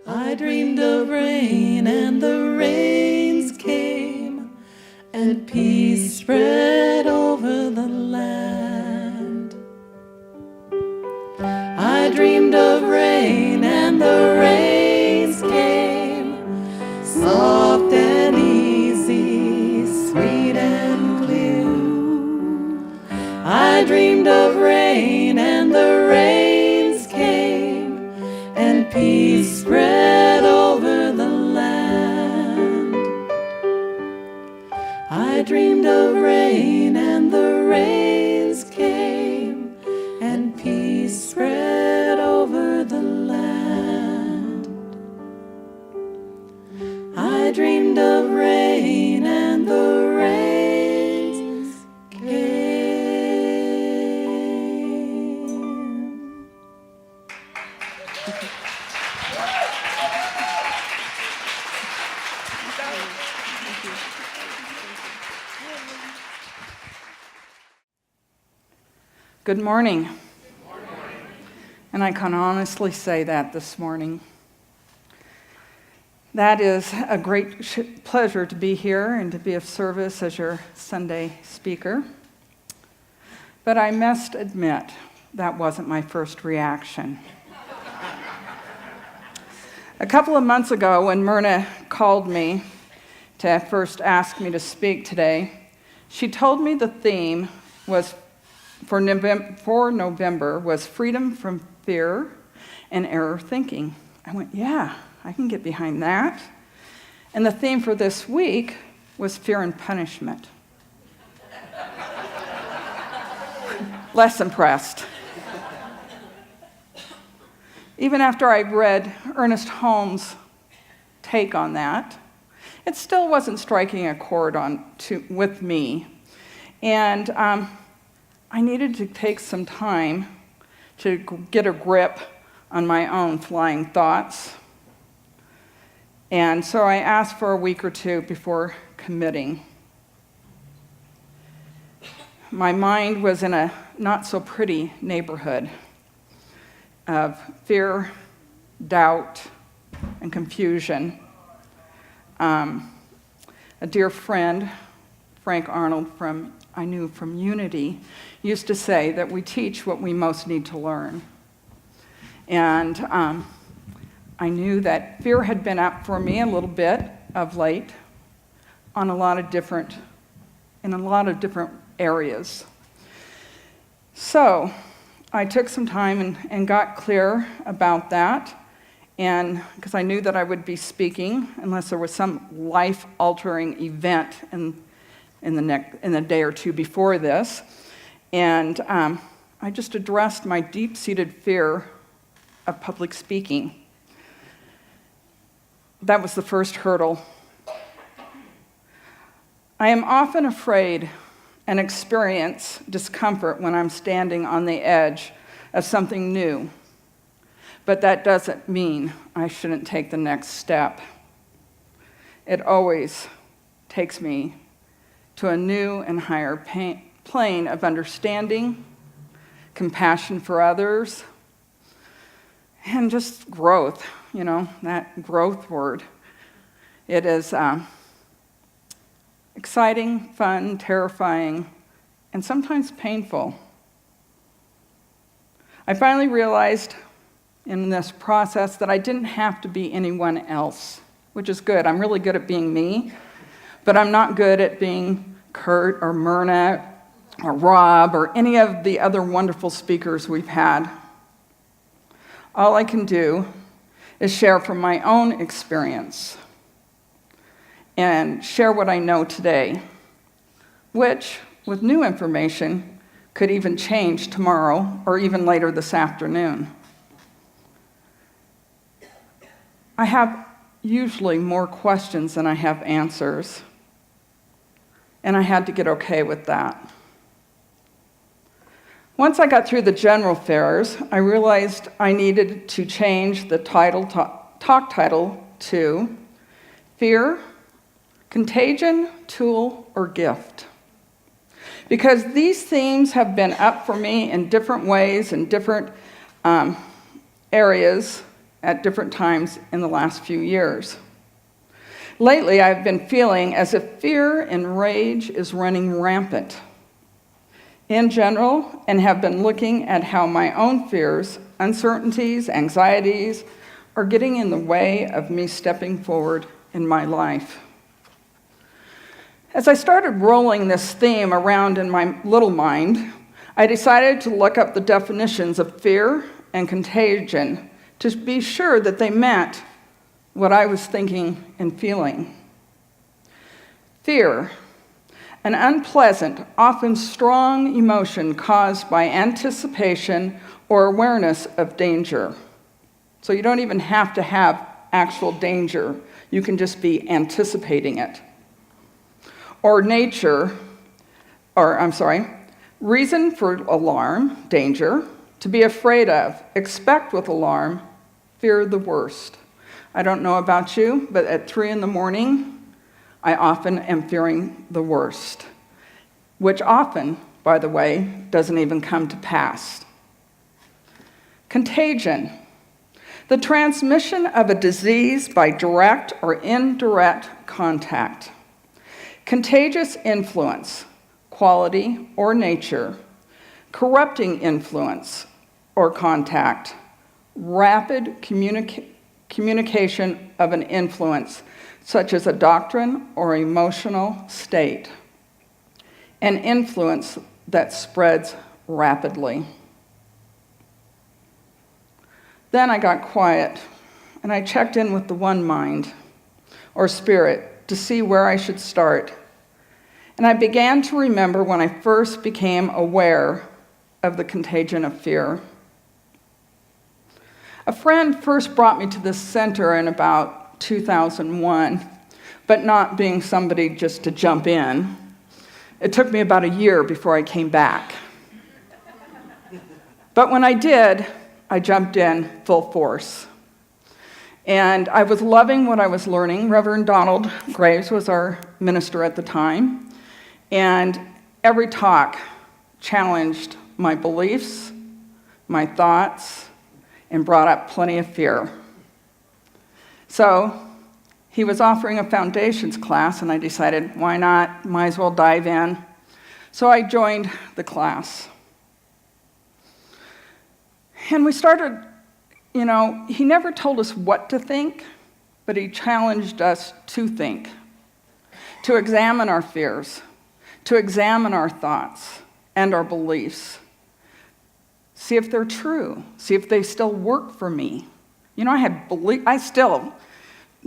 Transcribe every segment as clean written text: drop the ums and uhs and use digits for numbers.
I dreamed of rain, and the rains came, and peace spread over the land. I dreamed of rain, and the rains came, soft and easy, sweet and clear. I dreamed of rain, and the rains came, and peace spread over the land. I dreamed of rain, and the rains came, and peace spread over the land. I dreamed of rain, and the rains came. Good morning. And I can honestly say that this morning. That is a great pleasure to be here and to be of service as your Sunday speaker. But I must admit, that wasn't my first reaction. A couple of months ago, when Myrna called me to first ask me to speak today, she told me the theme was for November was freedom from fear and error thinking. I went, yeah, I can get behind that. And the theme for this week was fear and punishment. Less impressed. Even after I read Ernest Holmes' take on that, it still wasn't striking a chord with me. And I needed to take some time to get a grip on my own flying thoughts. And so I asked for a week or two before committing. My mind was in a not-so-pretty neighborhood of fear, doubt, and confusion. A dear friend, Frank Arnold, I knew from Unity, used to say that we teach what we most need to learn. And I knew that fear had been up for me a little bit of late in a lot of different areas. So I took some time and got clear about that, and because I knew that I would be speaking unless there was some life-altering event in the day or two before this. And I just addressed my deep-seated fear of public speaking. That was the first hurdle. I am often afraid and experience discomfort when I'm standing on the edge of something new. But that doesn't mean I shouldn't take the next step. It always takes me to a new and higher plane of understanding, compassion for others, and just growth, that growth word. It is exciting, fun, terrifying, and sometimes painful. I finally realized in this process that I didn't have to be anyone else, which is good. I'm really good at being me, but I'm not good at being Kurt or Myrna or Rob or any of the other wonderful speakers we've had. All I can do is share from my own experience and share what I know today, which, with new information, could even change tomorrow or even later this afternoon. I have usually more questions than I have answers, and I had to get okay with that. Once I got through the general affairs, I realized I needed to change the talk title to Fear, Contagion, Tool, or Gift. Because these themes have been up for me in different ways, in different areas at different times in the last few years. Lately, I've been feeling as if fear and rage is running rampant in general, and have been looking at how my own fears, uncertainties, anxieties are getting in the way of me stepping forward in my life. As I started rolling this theme around in my little mind, I decided to look up the definitions of fear and contagion to be sure that they meant what I was thinking and feeling. Fear, an unpleasant, often strong emotion caused by anticipation or awareness of danger. So you don't even have to have actual danger. You can just be anticipating it. Reason for alarm, danger, to be afraid of, expect with alarm, fear the worst. I don't know about you, but at 3 a.m, I often am fearing the worst, which often, by the way, doesn't even come to pass. Contagion, the transmission of a disease by direct or indirect contact. Contagious influence, quality or nature. Corrupting influence or contact. Rapid communication of an influence, such as a doctrine or emotional state. An influence that spreads rapidly. Then I got quiet, and I checked in with the one mind, or spirit, to see where I should start. And I began to remember when I first became aware of the contagion of fear. A friend first brought me to this center in about 2001, but not being somebody just to jump in. It took me about a year before I came back. But when I did, I jumped in full force. And I was loving what I was learning. Reverend Donald Graves was our minister at the time. And every talk challenged my beliefs, my thoughts, and brought up plenty of fear. So he was offering a foundations class, and I decided, why not? Might as well dive in. So I joined the class. And we started, he never told us what to think, but he challenged us to think, to examine our fears, to examine our thoughts and our beliefs, see if they're true, see if they still work for me. I still,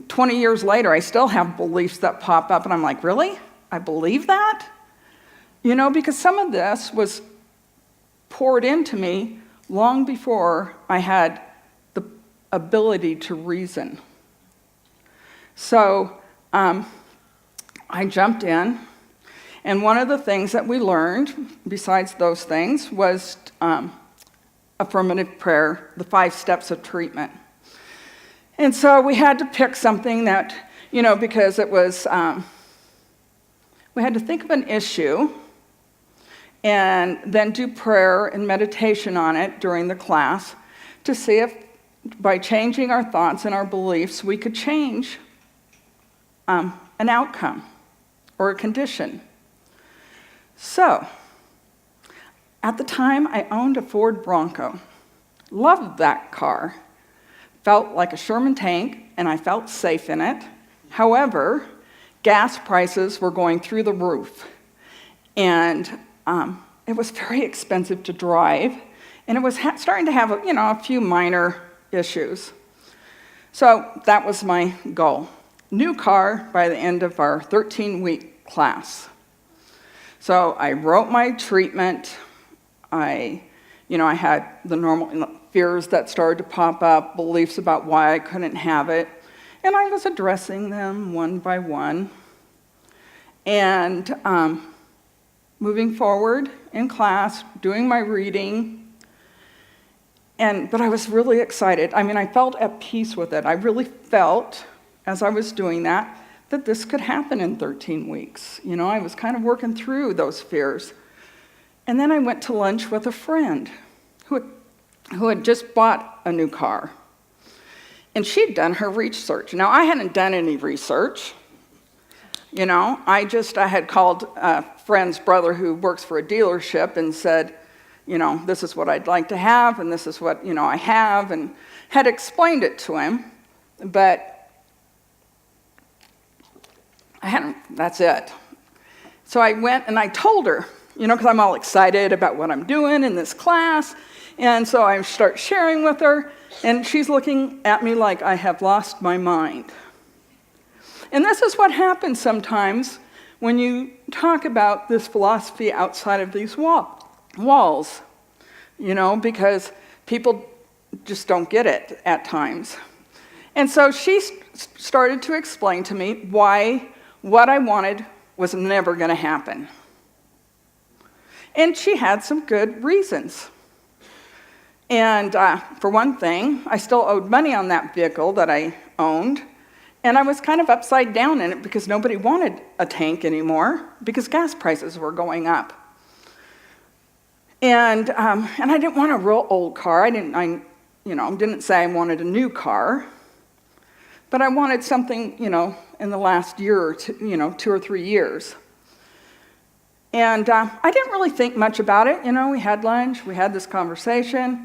20 years later, I still have beliefs that pop up, and I'm like, really? I believe that? Because some of this was poured into me long before I had the ability to reason. So I jumped in, and one of the things that we learned, besides those things, was affirmative prayer, the 5 steps of treatment. And so we had to pick something that, because it was, we had to think of an issue and then do prayer and meditation on it during the class to see if, by changing our thoughts and our beliefs, we could change an outcome or a condition. So, at the time, I owned a Ford Bronco. Loved that car. Felt like a Sherman tank, and I felt safe in it. However, gas prices were going through the roof. And it was very expensive to drive, and it was starting to have a few minor issues. So that was my goal. New car by the end of our 13-week class. So I wrote my treatment. I had the normal fears that started to pop up, beliefs about why I couldn't have it, and I was addressing them one by one. And moving forward in class, doing my reading, but I was really excited. I felt at peace with it. I really felt, as I was doing that this could happen in 13 weeks. I was kind of working through those fears. And then I went to lunch with a friend who had just bought a new car. And she'd done her research. Now, I hadn't done any research. I had called a friend's brother who works for a dealership and said, this is what I'd like to have, and this is what, I have, and had explained it to him, but that's it. So I went and I told her, because I'm all excited about what I'm doing in this class, and so I start sharing with her, and she's looking at me like I have lost my mind. And this is what happens sometimes when you talk about this philosophy outside of these walls, because people just don't get it at times. And so she started to explain to me why what I wanted was never going to happen. And she had some good reasons. And for one thing, I still owed money on that vehicle that I owned, and I was kind of upside down in it because nobody wanted a tank anymore because gas prices were going up. And I didn't want a real old car. I didn't say I wanted a new car, but I wanted something, in the last year or two, 2 or 3 years. And I didn't really think much about it. We had lunch, we had this conversation.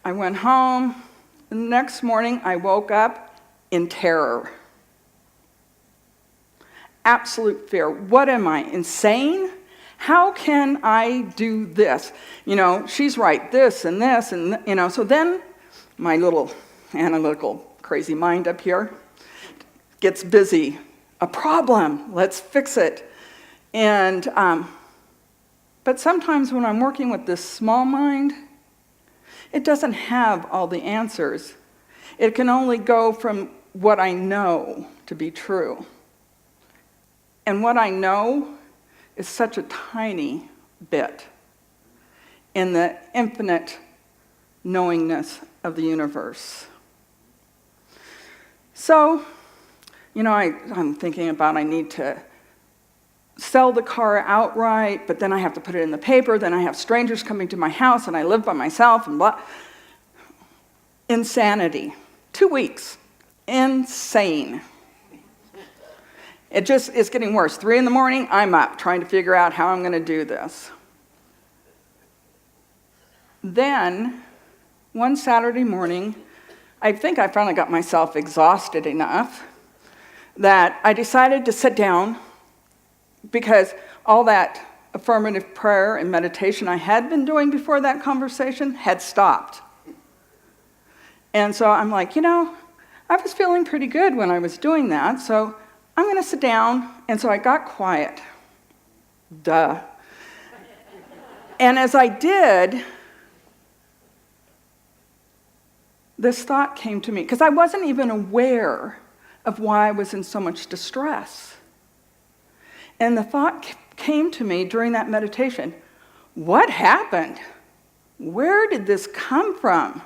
I went home. The next morning, I woke up in terror. Absolute fear. What am I, insane? How can I do this? She's right, this and this, and, so then my little analytical crazy mind up here gets busy. A problem, let's fix it. And, but sometimes when I'm working with this small mind, it doesn't have all the answers. It can only go from what I know to be true. And what I know is such a tiny bit in the infinite knowingness of the universe. So, I'm thinking about I need to sell the car outright, but then I have to put it in the paper, then I have strangers coming to my house, and I live by myself, and blah. Insanity. 2 weeks. Insane. It just is getting worse. 3 a.m, I'm up trying to figure out how I'm going to do this. Then, one Saturday morning, I think I finally got myself exhausted enough that I decided to sit down because all that affirmative prayer and meditation I had been doing before that conversation had stopped. And so I'm like, I was feeling pretty good when I was doing that, so I'm going to sit down. And so I got quiet. Duh. And as I did, this thought came to me, because I wasn't even aware of why I was in so much distress. And the thought came to me during that meditation, what happened? Where did this come from?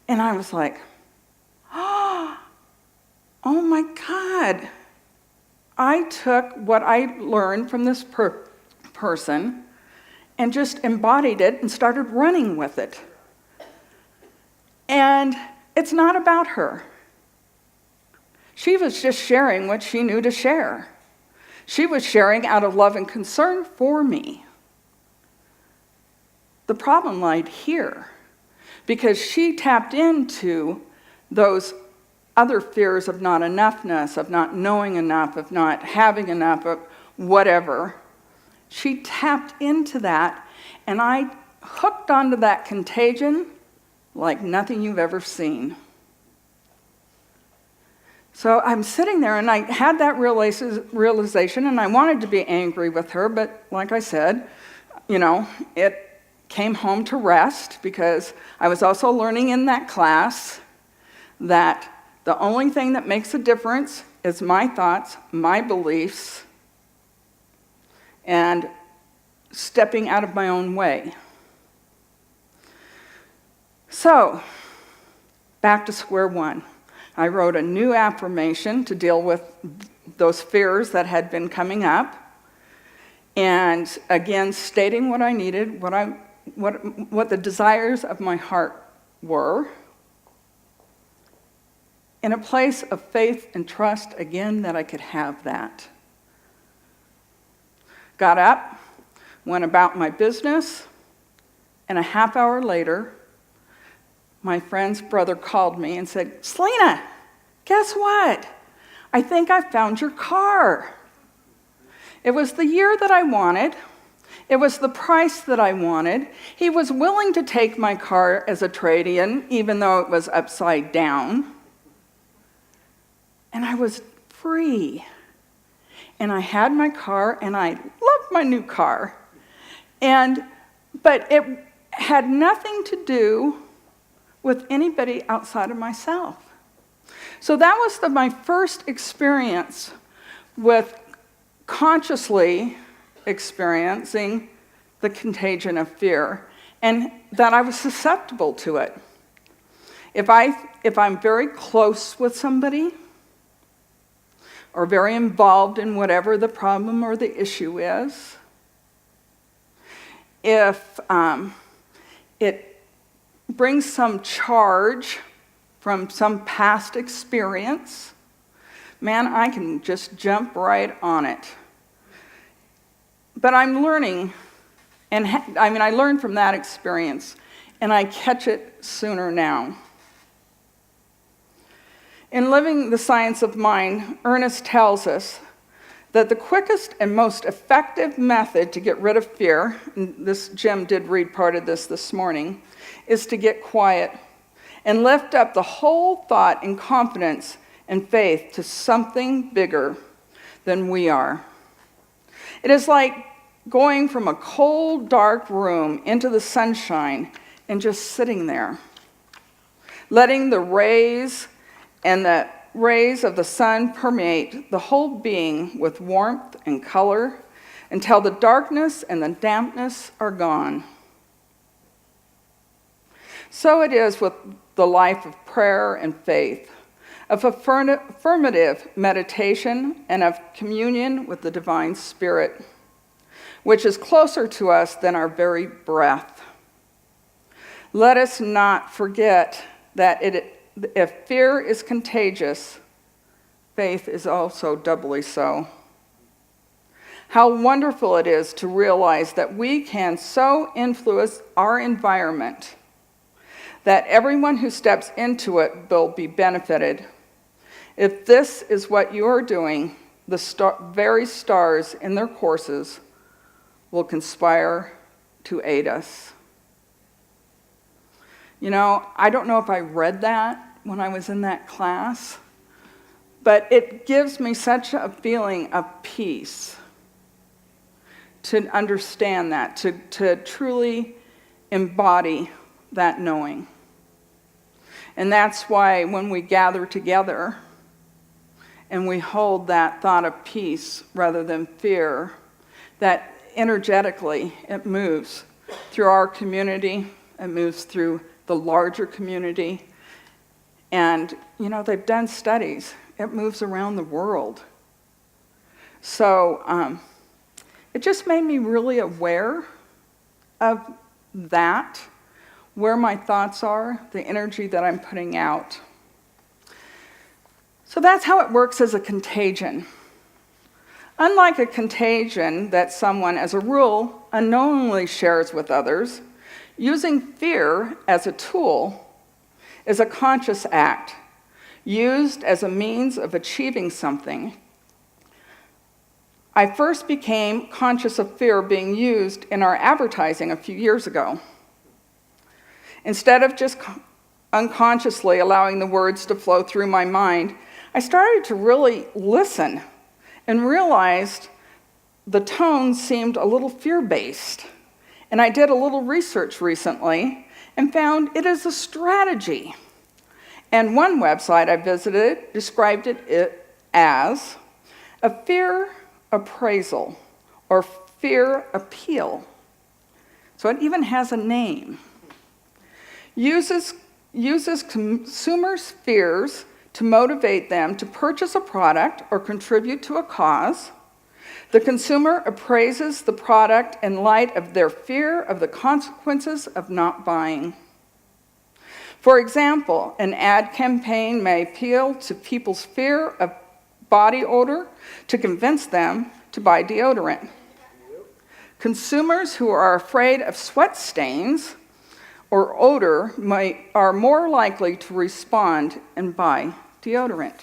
And I was like, oh my God. I took what I learned from this person and just embodied it and started running with it. And it's not about her. She was just sharing what she knew to share. She was sharing out of love and concern for me. The problem lied here, because she tapped into those other fears of not enoughness, of not knowing enough, of not having enough, of whatever. She tapped into that, and I hooked onto that contagion like nothing you've ever seen. So I'm sitting there, and I had that realization, and I wanted to be angry with her, but like I said, it came home to rest, because I was also learning in that class that the only thing that makes a difference is my thoughts, my beliefs, and stepping out of my own way. So, back to square one. I wrote a new affirmation to deal with those fears that had been coming up, and again, stating what I needed, what the desires of my heart were, in a place of faith and trust again that I could have that. Got up, went about my business, and a half hour later, my friend's brother called me and said, "Salina, guess what? I think I found your car." It was the year that I wanted. It was the price that I wanted. He was willing to take my car as a trade-in, even though it was upside down. And I was free. And I had my car, and I loved my new car. But it had nothing to do with anybody outside of myself. So that was my first experience with consciously experiencing the contagion of fear, and that I was susceptible to it. If I'm very close with somebody, or very involved in whatever the problem or the issue is, if it brings some charge from some past experience, man, I can just jump right on it. But I'm learning, and I learned from that experience, and I catch it sooner now. In Living the Science of Mind, Ernest tells us that the quickest and most effective method to get rid of fear, and Jim did read part of this morning, is to get quiet and lift up the whole thought in confidence and faith to something bigger than we are. It is like going from a cold, dark room into the sunshine and just sitting there, letting the rays of the sun permeate the whole being with warmth and color until the darkness and the dampness are gone. So it is with the life of prayer and faith, of affirmative meditation, and of communion with the divine spirit, which is closer to us than our very breath. Let us not forget that if fear is contagious, faith is also doubly so. How wonderful it is to realize that we can so influence our environment that everyone who steps into it will be benefited. If this is what you are doing, the very stars in their courses will conspire to aid us. You know, I don't know if I read that when I was in that class, but it gives me such a feeling of peace to understand that, to truly embody that knowing. And that's why when we gather together and we hold that thought of peace rather than fear, that energetically it moves through our community, it moves through the larger community. And, you know, they've done studies. It moves around the world. So it just made me really aware of that, where my thoughts are, the energy that I'm putting out. So that's how it works as a contagion. Unlike a contagion that someone, as a rule, unknowingly shares with others, using fear as a tool is a conscious act, used as a means of achieving something. I first became conscious of fear being used in our advertising a few years ago. Instead of just unconsciously allowing the words to flow through my mind, I started to really listen and realized the tone seemed a little fear-based. And I did a little research recently and found it is a strategy. And one website I visited described it as a fear appraisal or fear appeal. So it even has a name. Uses consumers' fears to motivate them to purchase a product or contribute to a cause. The consumer appraises the product in light of their fear of the consequences of not buying. For example, an ad campaign may appeal to people's fear of body odor to convince them to buy deodorant. Consumers who are afraid of sweat stains or odor are more likely to respond and buy deodorant.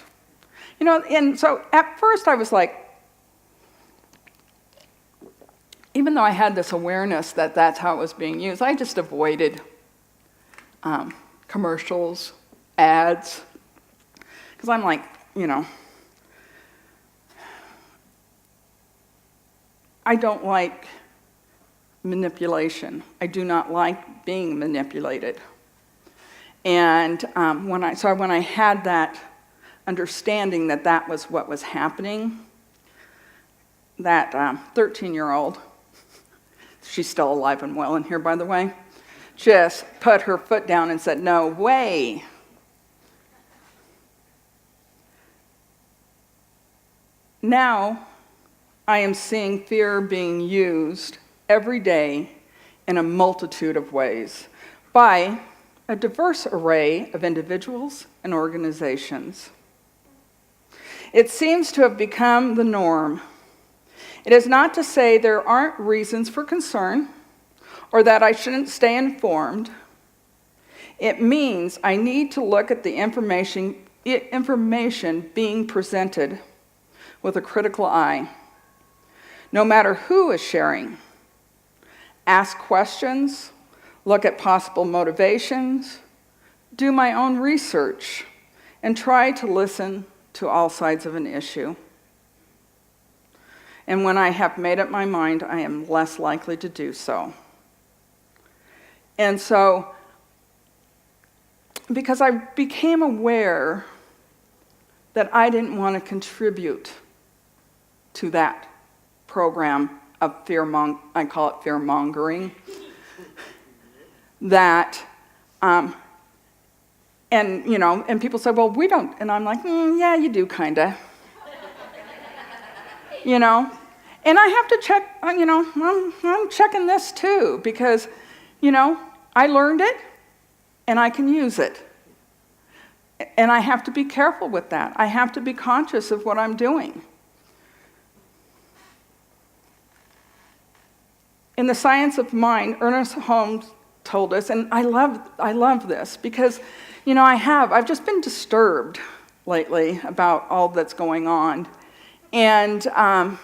And so at first I was like, even though I had this awareness that that's how it was being used, I just avoided commercials, ads, because I'm like, I don't like manipulation. I do not like being manipulated. And when I had that understanding that that was what was happening, that 13-year-old, she's still alive and well in here, by the way, just put her foot down and said, "No way." Now, I am seeing fear being used every day in a multitude of ways by a diverse array of individuals and organizations. It seems to have become the norm. It is not to say there aren't reasons for concern or that I shouldn't stay informed. It means I need to look at the information being presented with a critical eye, no matter who is sharing. Ask questions, look at possible motivations, do my own research, and try to listen to all sides of an issue. And when I have made up my mind, I am less likely to do so. And so, because I became aware that I didn't want to contribute to that program of I call it fear-mongering, that, and people say, well, we don't, and I'm like, yeah, you do, kinda. And I have to check, I'm checking this too, because, I learned it, and I can use it. And I have to be careful with that. I have to be conscious of what I'm doing. In The Science of Mind, Ernest Holmes told us, and I love this, because, I've just been disturbed lately about all that's going on. And, I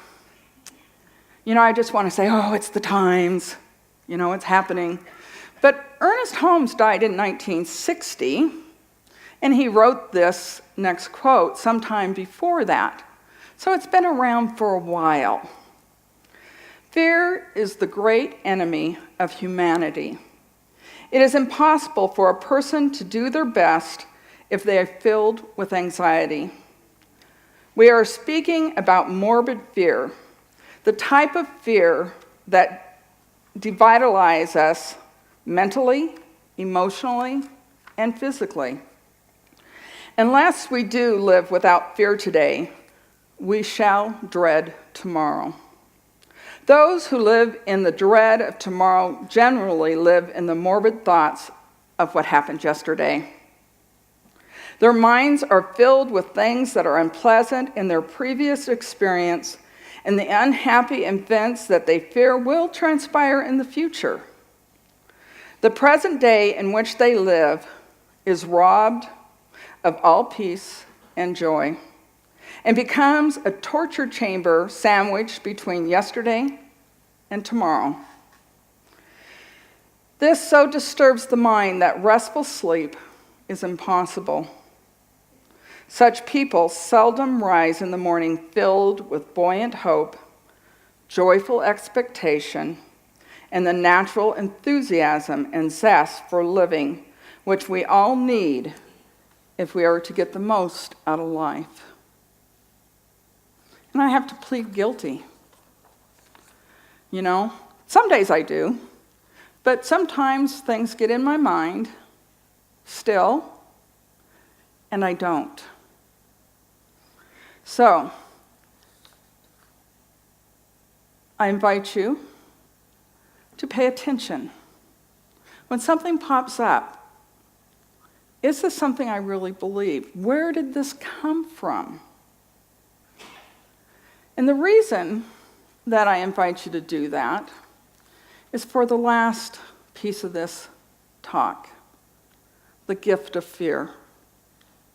just want to say, oh, it's the times, it's happening. But Ernest Holmes died in 1960, and he wrote this next quote sometime before that. So it's been around for a while. Fear is the great enemy of humanity. It is impossible for a person to do their best if they are filled with anxiety. We are speaking about morbid fear, the type of fear that devitalizes us mentally, emotionally, and physically. Unless we do live without fear today, we shall dread tomorrow. Those who live in the dread of tomorrow generally live in the morbid thoughts of what happened yesterday. Their minds are filled with things that are unpleasant in their previous experience and the unhappy events that they fear will transpire in the future. The present day in which they live is robbed of all peace and joy and becomes a torture chamber sandwiched between yesterday and tomorrow. This so disturbs the mind that restful sleep is impossible. Such people seldom rise in the morning filled with buoyant hope, joyful expectation, and the natural enthusiasm and zest for living which we all need if we are to get the most out of life. And I have to plead guilty. Some days I do, but sometimes things get in my mind still, and I don't. So, I invite you to pay attention. When something pops up, is this something I really believe? Where did this come from? And the reason that I invite you to do that is for the last piece of this talk, the gift of fear.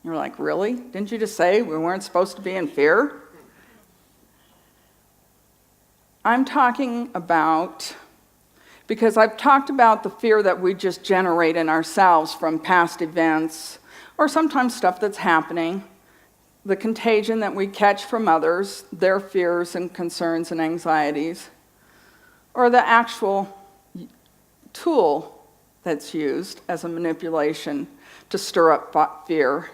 You're like, really? Didn't you just say we weren't supposed to be in fear? I'm talking about, because I've talked about the fear that we just generate in ourselves from past events, or sometimes stuff that's happening, the contagion that we catch from others, their fears and concerns and anxieties, or the actual tool that's used as a manipulation to stir up fear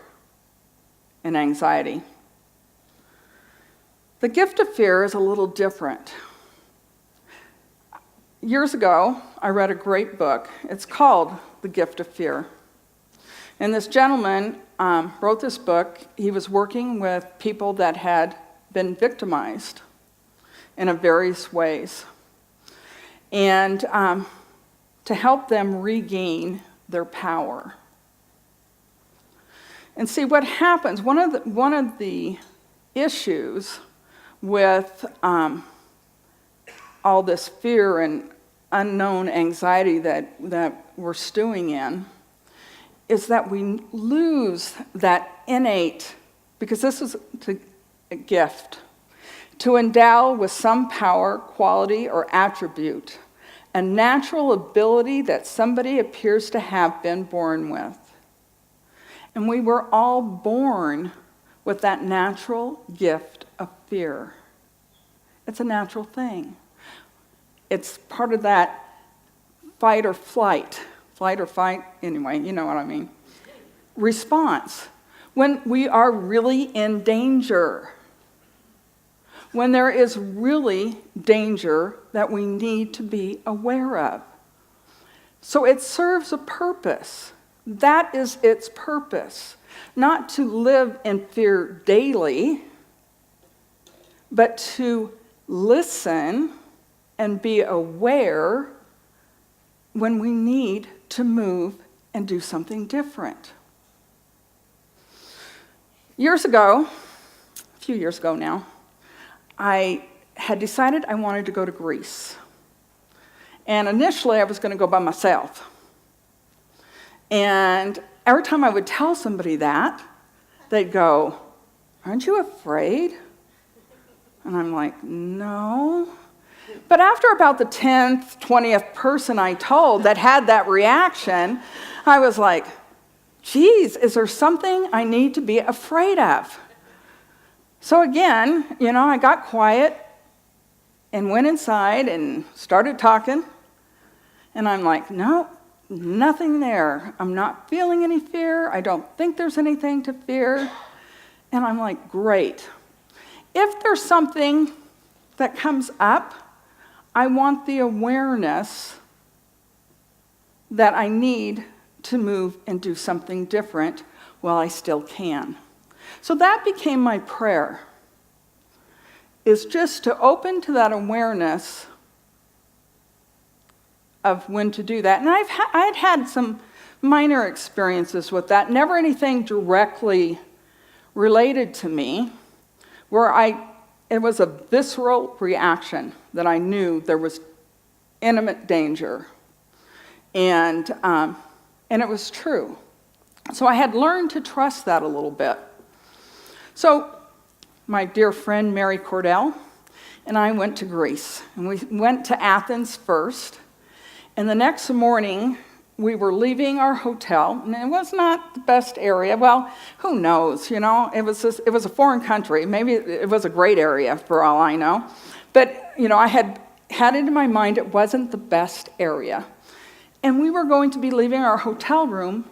and anxiety. The gift of fear is a little different. Years ago, I read a great book. It's called The Gift of Fear. And this gentleman wrote this book. He was working with people that had been victimized in various ways, and to help them regain their power. And see what happens. One of the issues with all this fear and unknown anxiety that we're stewing in is that we lose that innate, because this is a gift, to endow with some power, quality, or attribute, a natural ability that somebody appears to have been born with. And we were all born with that natural gift of fear. It's a natural thing. It's part of that fight or fight, anyway, you know what I mean, response. When we are really in danger, when there is really danger that we need to be aware of. So it serves a purpose. That is its purpose. Not to live in fear daily, but to listen and be aware when we need to move and do something different. Years ago, a few years ago now, I had decided I wanted to go to Greece. And initially I was going to go by myself. And every time I would tell somebody that, they'd go, "Aren't you afraid?" And I'm like, "No." But after about the 10th, 20th person I told that had that reaction, I was like, geez, is there something I need to be afraid of? So again, I got quiet and went inside and started talking. And I'm like, no, nothing there. I'm not feeling any fear. I don't think there's anything to fear. And I'm like, great. If there's something that comes up, I want the awareness that I need to move and do something different while I still can. So that became my prayer, is just to open to that awareness of when to do that. And I had had some minor experiences with that, never anything directly related to me, where it was a visceral reaction that I knew there was imminent danger. And it was true. So I had learned to trust that a little bit. So my dear friend Mary Cordell and I went to Greece. And we went to Athens first. And the next morning, we were leaving our hotel, and it was not the best area. Well, who knows, it was a foreign country. Maybe it was a great area for all I know. But, I had it in my mind it wasn't the best area. And we were going to be leaving our hotel room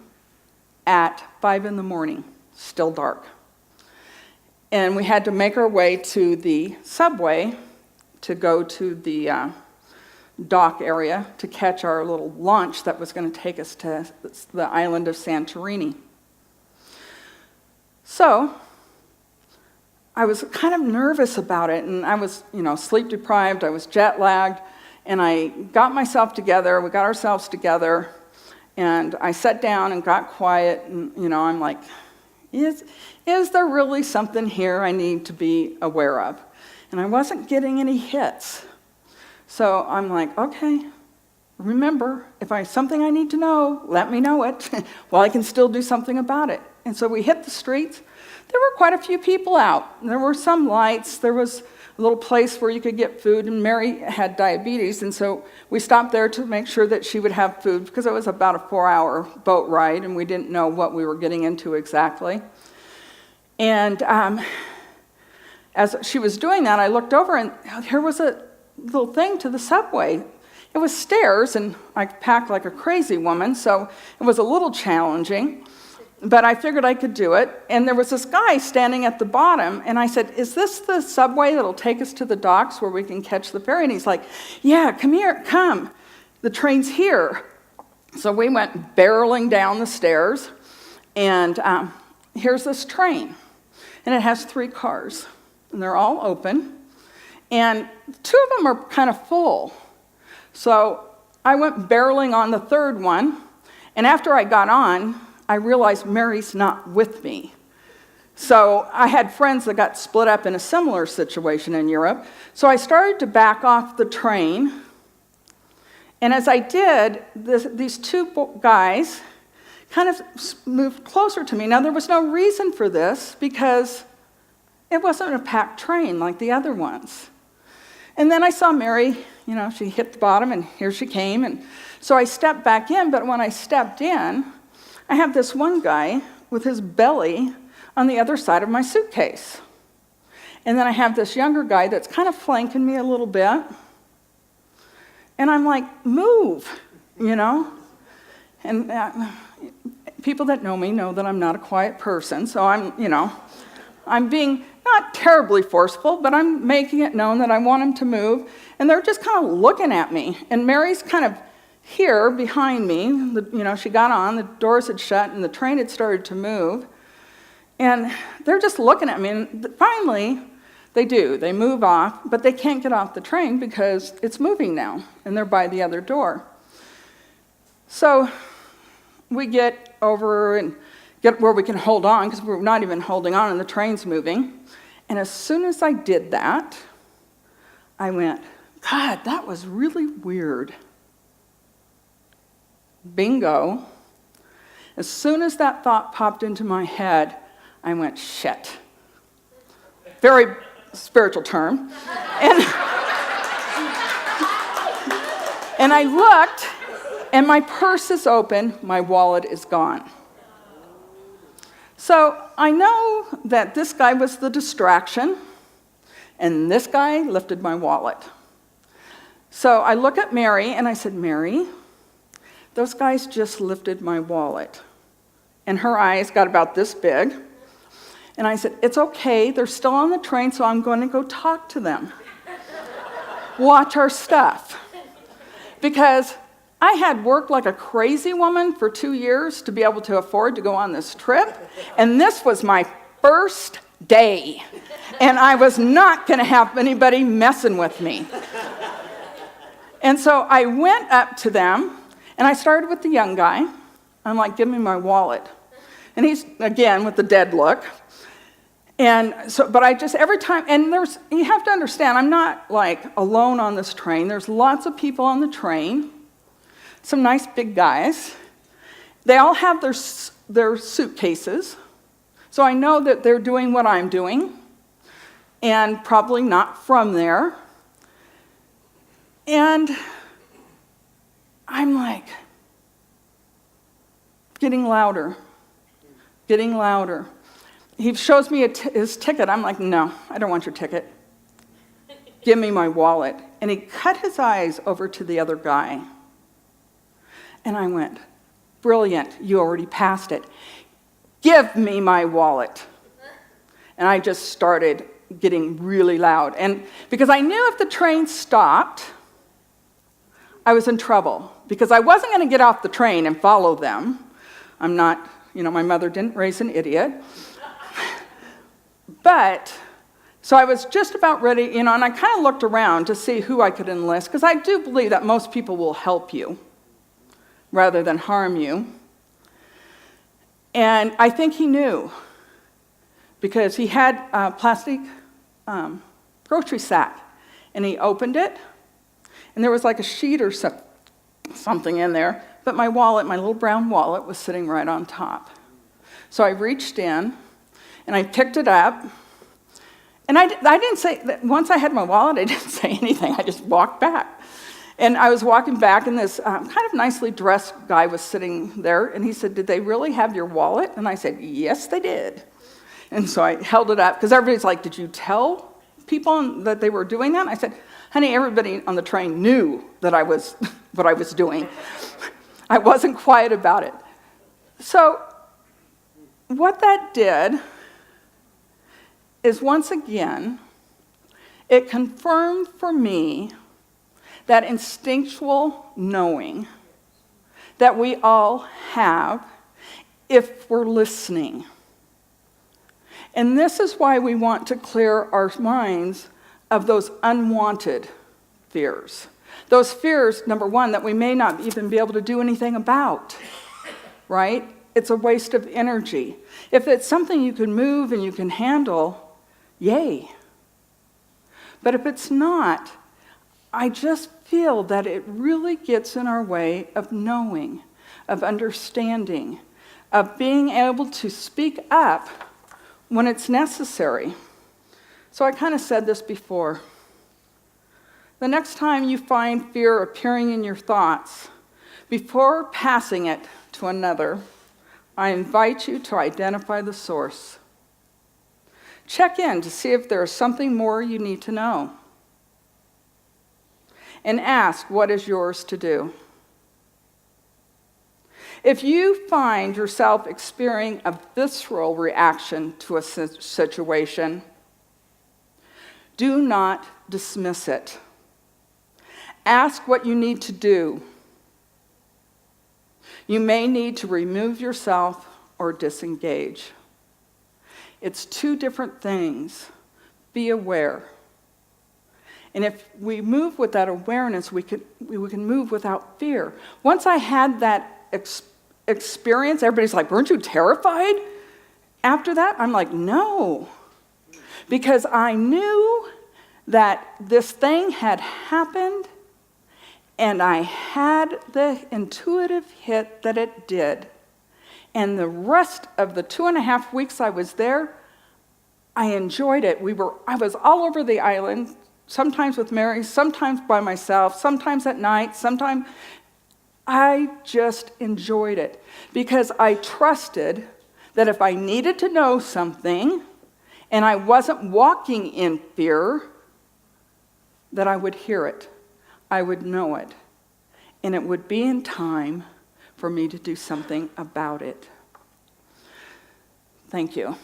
at 5 a.m, still dark. And we had to make our way to the subway to go to the dock area to catch our little launch that was going to take us to the island of Santorini. So I was kind of nervous about it, and I was, sleep deprived, I was jet lagged, and I got myself together, we got ourselves together, And I sat down and got quiet, and, I'm like, is there really something here I need to be aware of? And I wasn't getting any hits. So I'm like, okay, remember, if something I need to know, let me know it, while I can still do something about it. And so we hit the streets. There were quite a few people out. There were some lights. There was a little place where you could get food, and Mary had diabetes, and so we stopped there to make sure that she would have food, because it was about a 4-hour boat ride, and we didn't know what we were getting into exactly. And as she was doing that, I looked over, and here was a little thing to the subway. It was stairs, and I packed like a crazy woman, so it was a little challenging. But I figured I could do it. And there was this guy standing at the bottom, and I said, is this the subway that'll take us to the docks where we can catch the ferry? And he's like, yeah, come here, come. The train's here. So we went barreling down the stairs, and here's this train. And it has 3 cars, and they're all open. And 2 of them are kind of full. So I went barreling on the 3rd one, and after I got on, I realized Mary's not with me. So I had friends that got split up in a similar situation in Europe. So I started to back off the train. And as I did, these 2 guys kind of moved closer to me. Now, there was no reason for this, because it wasn't a packed train like the other ones. And then I saw Mary, she hit the bottom, and here she came. And so I stepped back in, but when I stepped in, I have this one guy with his belly on the other side of my suitcase. And then I have this younger guy that's kind of flanking me a little bit. And I'm like, move, And people that know me know that I'm not a quiet person, so I'm being not terribly forceful, but I'm making it known that I want him to move. And they're just kind of looking at me. And Mary's kind of here behind me. She got on, the doors had shut, and the train had started to move. And they're just looking at me. And finally, they do. They move off, but they can't get off the train because it's moving now, and they're by the other door. So we get over and get where we can hold on, because we're not even holding on, and the train's moving. And as soon as I did that, I went, God, that was really weird. Bingo. As soon as that thought popped into my head, I went, shit. Very spiritual term. And I looked, and my purse is open, my wallet is gone. So I know that this guy was the distraction, and this guy lifted my wallet. So I look at Mary, and I said, Mary, those guys just lifted my wallet. And her eyes got about this big. And I said, it's okay, they're still on the train, so I'm going to go talk to them. Watch our stuff. Because I had worked like a crazy woman for 2 years to be able to afford to go on this trip. And this was my first day. And I was not going to have anybody messing with me. And so I went up to them, and I started with the young guy. I'm like, give me my wallet. And he's, again, with the dead look. And so, but I just, every time, and you have to understand, I'm not like alone on this train. There's lots of people on the train, some nice big guys. They all have their suitcases. So I know that they're doing what I'm doing, and probably not from there. And I'm like, getting louder. He shows me his ticket. I'm like, no, I don't want your ticket. Give me my wallet. And he cut his eyes over to the other guy. And I went, brilliant, you already passed it. Give me my wallet. And I just started getting really loud. And because I knew if the train stopped, I was in trouble. Because I wasn't going to get off the train and follow them. I'm not, my mother didn't raise an idiot. But, so I was just about ready, and I kind of looked around to see who I could enlist, because I do believe that most people will help you. rather than harm you. And I think he knew, because he had a plastic grocery sack, and he opened it, and there was like a sheet or something in there, but my wallet, my little brown wallet, was sitting right on top. So I reached in, and I picked it up, and I didn't say, once I had my wallet, I didn't say anything. I just walked back. And I was walking back, and this kind of nicely dressed guy was sitting there, and he said, "Did they really have your wallet?" And I said, "Yes, they did." And so I held it up, because everybody's like, "Did you tell people that they were doing that?" And I said, "Honey, everybody on the train knew that I was what I was doing. I wasn't quiet about it." So what that did is, once again, it confirmed for me that instinctual knowing that we all have if we're listening. And this is why we want to clear our minds of those unwanted fears. Those fears, number one, that we may not even be able to do anything about, right? It's a waste of energy. If it's something you can move and you can handle, yay. But if it's not, I just feel that it really gets in our way of knowing, of understanding, of being able to speak up when it's necessary. So I kind of said this before. The next time you find fear appearing in your thoughts, before passing it to another, I invite you to identify the source. Check in to see if there is something more you need to know. And ask what is yours to do. If you find yourself experiencing a visceral reaction to a situation, do not dismiss it. Ask what you need to do. You may need to remove yourself or disengage. It's two different things. Be aware. And if we move with that awareness, we can move without fear. Once I had that experience, everybody's like, "Weren't you terrified?" After that, I'm like, no. Because I knew that this thing had happened, and I had the intuitive hit that it did. And the rest of the 2.5 weeks I was there, I enjoyed it. I was all over the island, sometimes with Mary, sometimes by myself, sometimes at night, sometimes. I just enjoyed it because I trusted that if I needed to know something and I wasn't walking in fear, that I would hear it, I would know it, and it would be in time for me to do something about it. Thank you.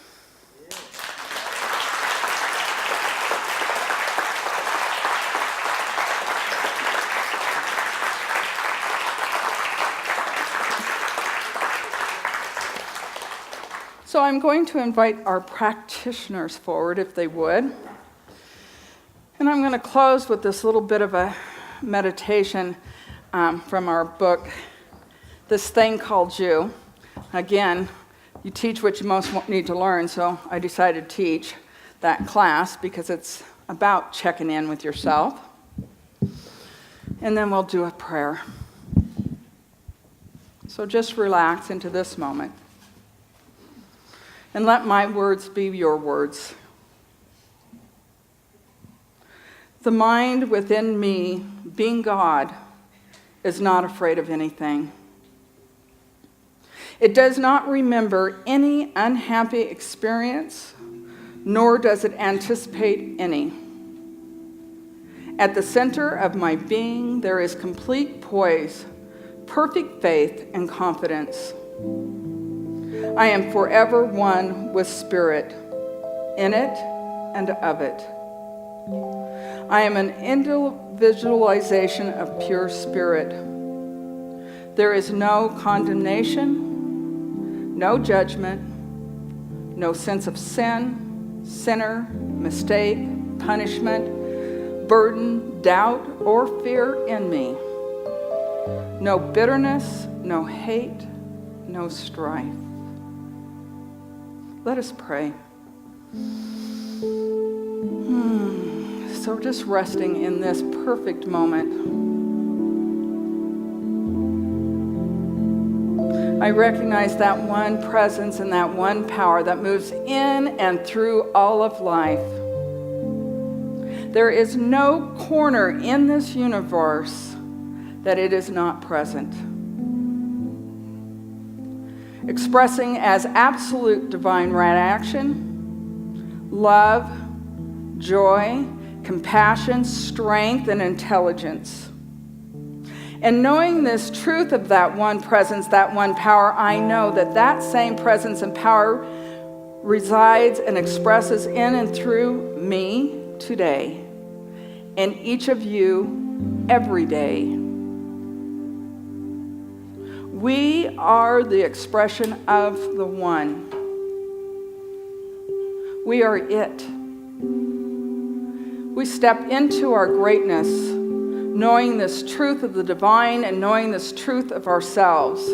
So I'm going to invite our practitioners forward, if they would. And I'm going to close with this little bit of a meditation from our book, This Thing Called You. Again, you teach what you most need to learn, so I decided to teach that class because it's about checking in with yourself. And then we'll do a prayer. So just relax into this moment. And let my words be your words. The mind within me, being God, is not afraid of anything. It does not remember any unhappy experience, nor does it anticipate any. At the center of my being, there is complete poise, perfect faith, and confidence. I am forever one with Spirit, in it and of it. I am an individualization of pure Spirit. There is no condemnation, no judgment, no sense of sin, sinner, mistake, punishment, burden, doubt, or fear in me. No bitterness, no hate, no strife. Let us pray. So just resting in this perfect moment. I recognize that one presence and that one power that moves in and through all of life. There is no corner in this universe that it is not present. Expressing as absolute divine right action, love, joy, compassion, strength, and intelligence. And knowing this truth of that one presence, that one power, I know that that same presence and power resides and expresses in and through me today, and each of you every day. We are the expression of the one. We are it. We step into our greatness, knowing this truth of the divine and knowing this truth of ourselves.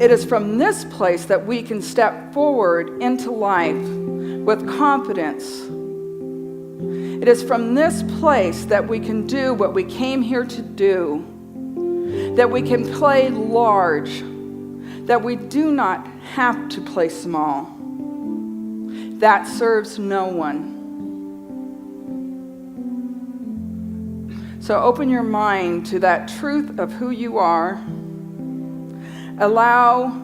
It is from this place that we can step forward into life with confidence. It is from this place that we can do what we came here to do, that we can play large, that we do not have to play small. That serves no one. So open your mind to that truth of who you are. Allow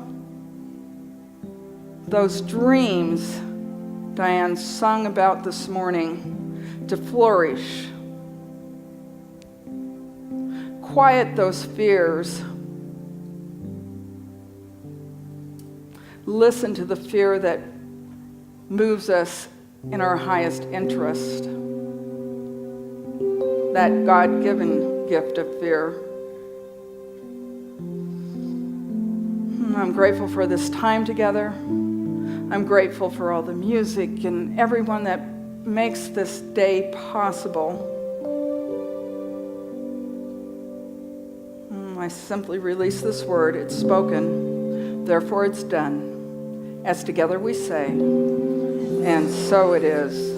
those dreams Diane sung about this morning to flourish. Quiet those fears. Listen to the fear that moves us in our highest interest. That God-given gift of fear. I'm grateful for this time together. I'm grateful for all the music and everyone that makes this day possible. I simply release this word. It's spoken, therefore it's done. As together we say, and so it is.